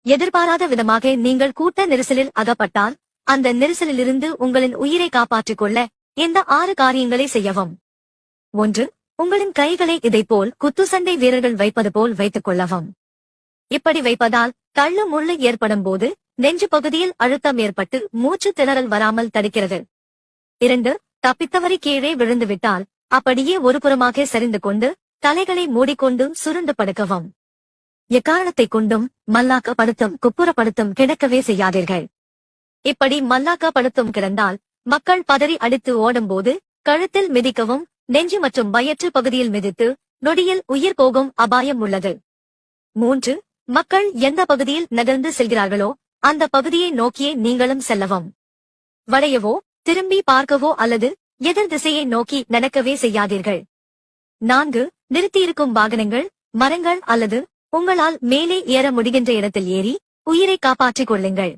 எதிர்பாராத விதமாக நீங்கள் கூட்ட நெரிசலில் அகப்பட்டால் அந்த நெரிசலிலிருந்து உங்களின் உயிரை காப்பாற்றிக் கொள்ள இந்த 6 காரியங்களை செய்யவும். 1. உங்களின் கைகளை இதைப்போல் குத்துச்சண்டை வீரர்கள் வைப்பது போல் வைத்துக் கொள்ளவும். இப்படி வைப்பதால் தள்ளு முள்ளு ஏற்படும் போது நெஞ்சு பகுதியில் அழுத்தம் ஏற்பட்டு மூச்சு திணறல் வராமல் தடுக்கிறது. 2. தப்பித்தவறி கீழே விழுந்துவிட்டால் அப்படியே ஒருபுறமாக சரிந்து கொண்டு தலைகளை மூடிக்கொண்டு சுருண்டு படுக்கவும். எக்காரணத்தை கொண்டும் மல்லாக்க படுத்தும் குப்புறப்படுத்தும் கிடக்கவே செய்யாதீர்கள். இப்படி மல்லாக்க படுத்தும் கிடந்தால் மக்கள் பதறி அடித்து ஓடும்போது கழுத்தில் மிதிக்கவும் நெஞ்சு மற்றும் வயிற்று பகுதியில் மிதித்து நொடியில் உயிர் போகும் அபாயம் உள்ளது. 3. மக்கள் எந்த பகுதியில் நகர்ந்து செல்கிறார்களோ அந்த பகுதியை நோக்கியே நீங்களும் செல்லவும். வளையவோ திரும்பி பார்க்கவோ அல்லது எதிர் திசையை நோக்கி நடக்கவே செய்யாதீர்கள். 4. நிறுத்தியிருக்கும் வாகனங்கள், மரங்கள் அல்லது உங்களால் மேலே ஏற முடிகின்ற இடத்தில் ஏறி உயிரை காப்பாற்றிக் கொள்ளுங்கள்.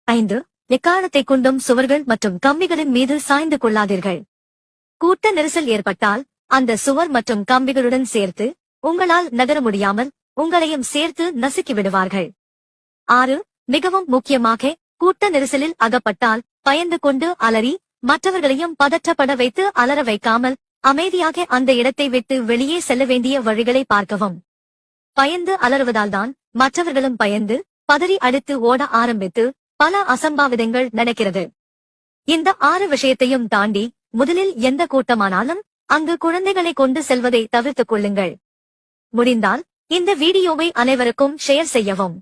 5. எக்காரணத்தை கொண்டும் சுவர்கள் மற்றும் கம்பிகளின் மீது சாய்ந்து கொள்ளாதீர்கள். கூட்ட நெரிசல் ஏற்பட்டால் அந்த சுவர் மற்றும் கம்பிகளுடன் சேர்த்து உங்களால் நகர முடியாமல் உங்களையும் சேர்த்து நசுக்கி விடுவார்கள். 6. மிகவும் முக்கியமாக கூட்ட நெரிசலில் அகப்பட்டால் பயந்து கொண்டு அலறி மற்றவர்களையும் பதற்றப்பட வைத்து அலற வைக்காமல் அமைதியாக அந்த இடத்தை விட்டு வெளியே செல்ல வேண்டிய வழிகளை பார்க்கவும். பயந்து அலறுவதால்தான் மற்றவர்களும் பயந்து பதறி அடித்து ஓட ஆரம்பித்து பல அசம்பாவிதங்கள் நடக்கிறது. இந்த 6 விஷயத்தையும் தாண்டி முதலில் எந்த கூட்டமானாலும் அங்கு குழந்தைகளை கொண்டு செல்வதை தவிர்த்துக் கொள்ளுங்கள். முடிந்தால் இந்த வீடியோவை அனைவருக்கும் ஷேர் செய்யவும்.